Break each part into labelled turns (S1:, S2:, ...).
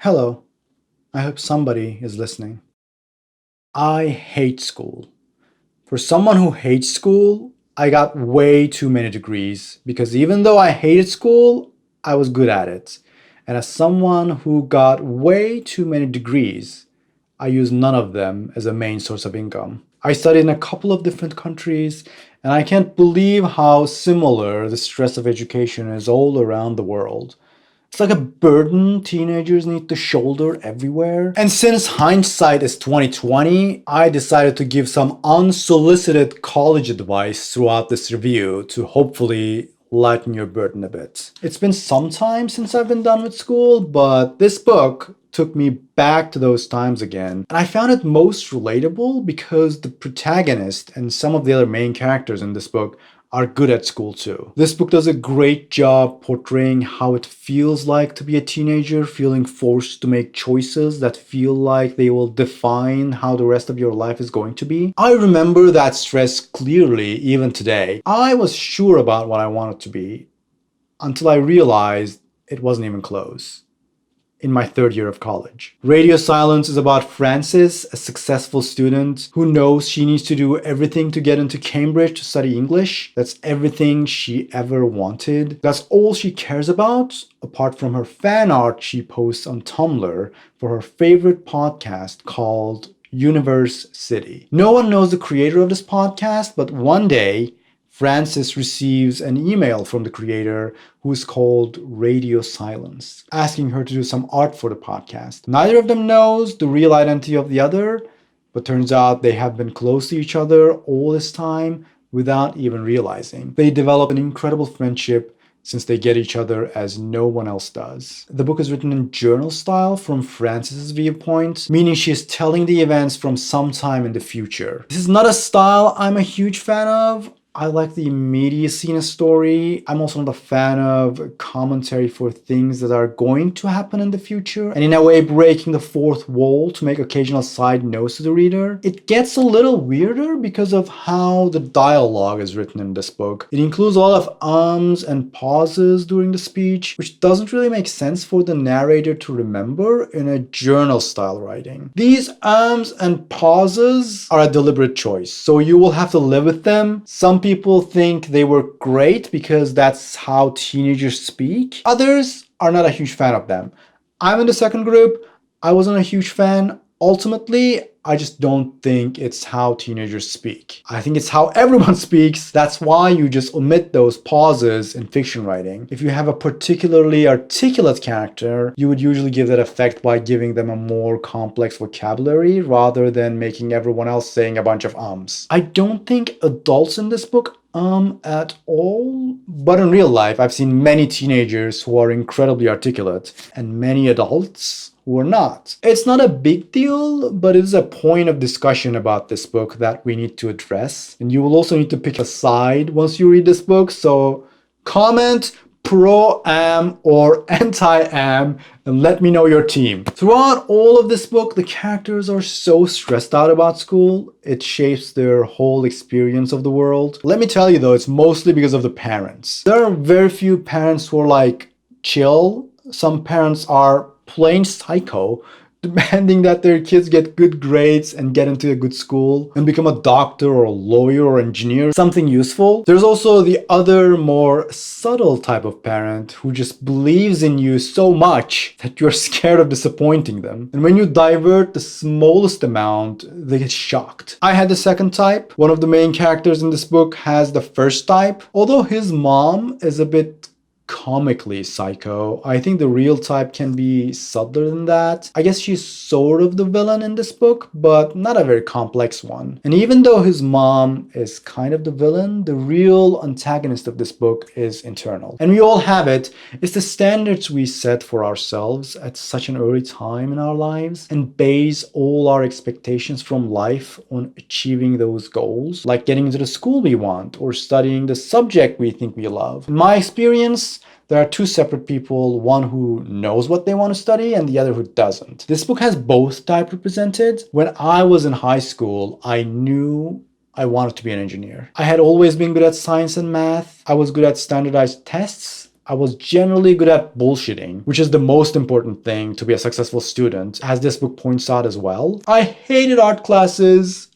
S1: Hello, I hope somebody is listening. I hate school. For someone who hates school, I got way too many degrees because even though I hated school, I was good at it. And as someone who got way too many degrees, I use none of them as a main source of income. I studied in a couple of different countries, and I can't believe how similar the stress of education is all around the world. It's like a burden teenagers need to shoulder everywhere. And since hindsight is 2020, I decided to give some unsolicited college advice throughout this review to hopefully lighten your burden a bit. It's been some time since I've been done with school, but this book took me back to those times again. And I found it most relatable because the protagonist and some of the other main characters in this book are good at school too. This book does a great job portraying how it feels like to be a teenager, feeling forced to make choices that feel like they will define how the rest of your life is going to be. I remember that stress clearly even today. I was sure about what I wanted to be until I realized it wasn't even close in my third year of college. Radio Silence is about Frances, a successful student who knows she needs to do everything to get into Cambridge to study English. That's everything she ever wanted. That's all she cares about, apart from her fan art she posts on Tumblr for her favorite podcast called Universe City. No one knows the creator of this podcast, but one day, Frances receives an email from the creator, who is called Radio Silence, asking her to do some art for the podcast. Neither of them knows the real identity of the other, but turns out they have been close to each other all this time without even realizing. They develop an incredible friendship since they get each other as no one else does. The book is written in journal style from Frances's viewpoint, meaning she is telling the events from some time in the future. This is not a style I'm a huge fan of. I like the immediacy in a story. I'm also not a fan of commentary for things that are going to happen in the future, and in a way breaking the fourth wall to make occasional side notes to the reader. It gets a little weirder because of how the dialogue is written in this book. It includes a lot of ums and pauses during the speech, which doesn't really make sense for the narrator to remember in a journal style writing. These ums and pauses are a deliberate choice, so you will have to live with them. Some people think they were great because that's how teenagers speak. Others are not a huge fan of them. I'm in the second group. I wasn't a huge fan. Ultimately, I just don't think it's how teenagers speak. I think it's how everyone speaks. That's why you just omit those pauses in fiction writing. If you have a particularly articulate character, you would usually give that effect by giving them a more complex vocabulary rather than making everyone else saying a bunch of ums. I don't think adults in this book at all, but in real life, I've seen many teenagers who are incredibly articulate and many adults who are not. It's not a big deal, but it is a point of discussion about this book that we need to address. And you will also need to pick a side once you read this book. So comment pro-am or anti-am and let me know your team. Throughout all of this book, the characters are so stressed out about school. It shapes their whole experience of the world. Let me tell you though, it's mostly because of the parents. There are very few parents who are like chill. Some parents are plain psycho, demanding that their kids get good grades and get into a good school and become a doctor or a lawyer or engineer, something useful. There's also the other more subtle type of parent who just believes in you so much that you're scared of disappointing them. And when you divert the smallest amount, they get shocked. I had the second type. One of the main characters in this book has the first type. Although his mom is a bit comically psycho, I think the real type can be subtler than that. I guess she's sort of the villain in this book, but not a very complex one. And even though his mom is kind of the villain, the real antagonist of this book is internal. And we all have it. It's the standards we set for ourselves at such an early time in our lives and base all our expectations from life on achieving those goals, like getting into the school we want or studying the subject we think we love. In my experience, there are two separate people, one who knows what they want to study and the other who doesn't. This book has both types represented. When I was in high school, I knew I wanted to be an engineer. I had always been good at science and math. I was good at standardized tests. I was generally good at bullshitting, which is the most important thing to be a successful student, as this book points out as well. I hated art classes.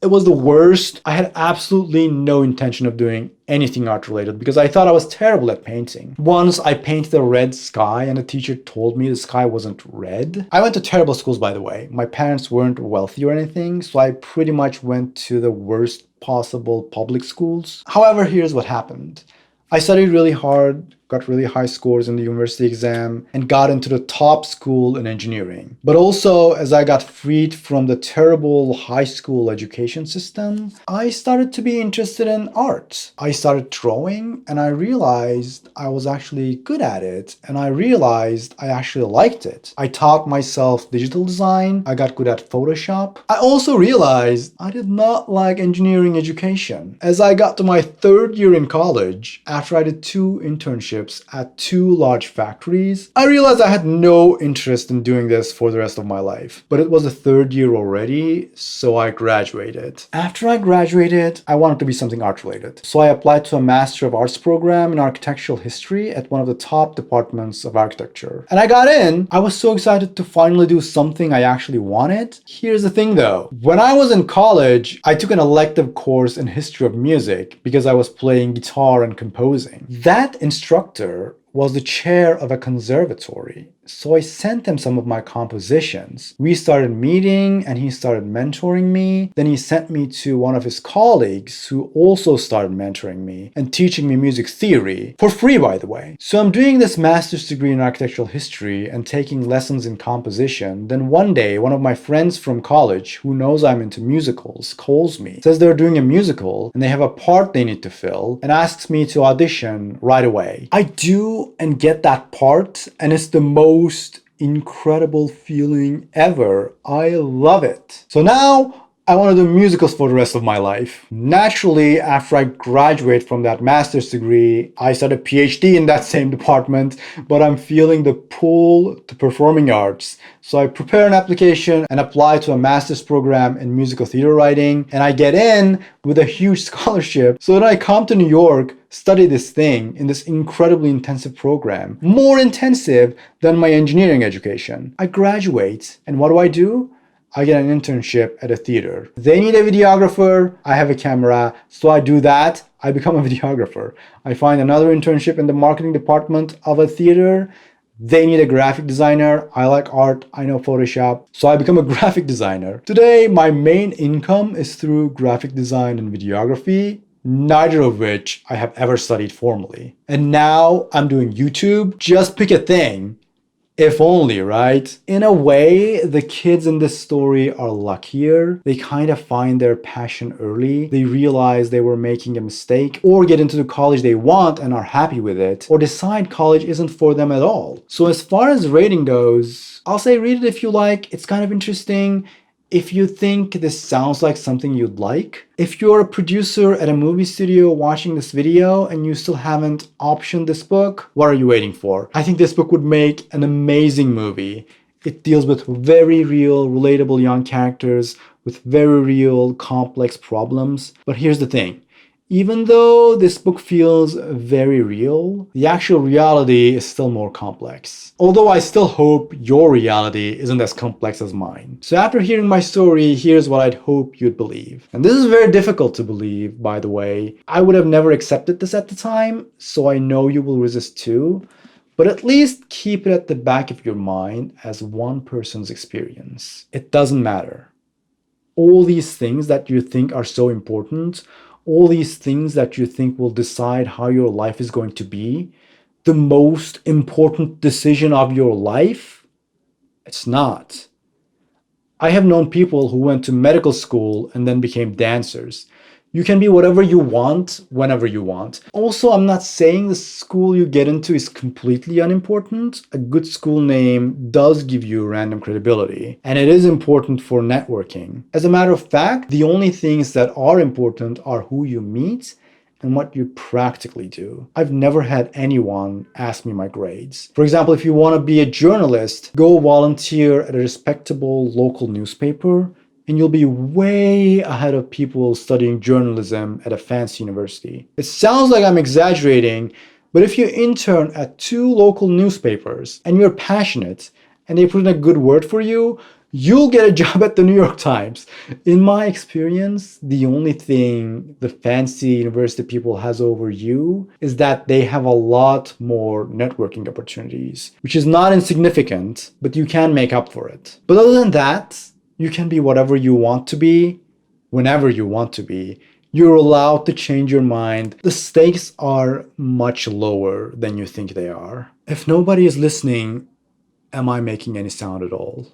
S1: It was the worst. I had absolutely no intention of doing anything art related because I thought I was terrible at painting. Once I painted a red sky and the teacher told me the sky wasn't red. I went to terrible schools, by the way. My parents weren't wealthy or anything, so I pretty much went to the worst possible public schools. However, here's what happened. I studied really hard, got really high scores in the university exam, and got into the top school in engineering. But also, as I got freed from the terrible high school education system, I started to be interested in art. I started drawing, and I realized I was actually good at it, and I realized I actually liked it. I taught myself digital design, I got good at Photoshop. I also realized I did not like engineering education. As I got to my third year in college, after I did 2 internships at 2 large factories, I realized I had no interest in doing this for the rest of my life. But it was the 3rd year already, so I graduated. After I graduated, I wanted to be something art related. So I applied to a Master of Arts program in Architectural History at one of the top departments of architecture. And I got in. I was so excited to finally do something I actually wanted. Here's the thing though. When I was in college, I took an elective course in history of music because I was playing guitar and composing. That instructor was the chair of a conservatory. So I sent him some of my compositions. We started meeting and he started mentoring me. Then he sent me to one of his colleagues who also started mentoring me and teaching me music theory for free, by the way. So I'm doing this master's degree in architectural history and taking lessons in composition. Then one day, one of my friends from college who knows I'm into musicals calls me, says they're doing a musical and they have a part they need to fill and asks me to audition right away. I do and get that part, and it's the most incredible feeling ever. I love it. So now I want to do musicals for the rest of my life. Naturally, after I graduate from that master's degree, I start a PhD in that same department, but I'm feeling the pull to performing arts. So I prepare an application and apply to a master's program in musical theater writing, and I get in with a huge scholarship. So then I come to New York, study this thing in this incredibly intensive program, more intensive than my engineering education. I graduate, and what do? I get an internship at a theater. They need a videographer, I have a camera, so I do that, I become a videographer. I find another internship in the marketing department of a theater. They need a graphic designer, I like art, I know Photoshop, so I become a graphic designer. Today, my main income is through graphic design and videography, neither of which I have ever studied formally. And now I'm doing YouTube. Just pick a thing. If only, right? In a way, the kids in this story are luckier. They kind of find their passion early. They realize they were making a mistake, or get into the college they want and are happy with it, or decide college isn't for them at all. So as far as rating goes, I'll say read it if you like. It's kind of interesting. If you think this sounds like something you'd like, if you're a producer at a movie studio watching this video and you still haven't optioned this book, what are you waiting for? I think this book would make an amazing movie. It deals with very real, relatable young characters with very real, complex problems. But here's the thing. Even though this book feels very real, the actual reality is still more complex. Although I still hope your reality isn't as complex as mine. So after hearing my story, here's what I'd hope you'd believe. And this is very difficult to believe, by the way. I would have never accepted this at the time, so I know you will resist too. But at least keep it at the back of your mind as one person's experience. It doesn't matter. All these things that you think are so important, all these things that you think will decide how your life is going to be, the most important decision of your life, it's not. I have known people who went to medical school and then became dancers. You can be whatever you want, whenever you want. Also, I'm not saying the school you get into is completely unimportant. A good school name does give you random credibility, and it is important for networking. As a matter of fact, the only things that are important are who you meet and what you practically do. I've never had anyone ask me my grades. For example, if you want to be a journalist, go volunteer at a respectable local newspaper, and you'll be way ahead of people studying journalism at a fancy university. It sounds like I'm exaggerating, But if you intern at 2 local newspapers and you're passionate and they put in a good word for you, you'll get a job at the New York Times. In my experience, the only thing the fancy university people has over you is that they have a lot more networking opportunities, which is not insignificant, but you can make up for it. But other than that, you can be whatever you want to be, whenever you want to be. You're allowed to change your mind. The stakes are much lower than you think they are. If nobody is listening, am I making any sound at all?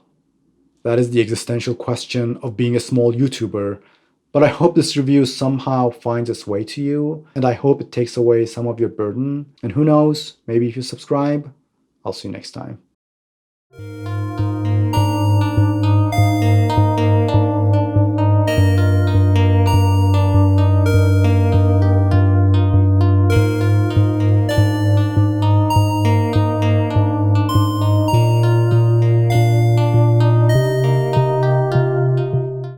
S1: That is the existential question of being a small YouTuber. But I hope this review somehow finds its way to you, and I hope it takes away some of your burden. And who knows, maybe if you subscribe, I'll see you next time.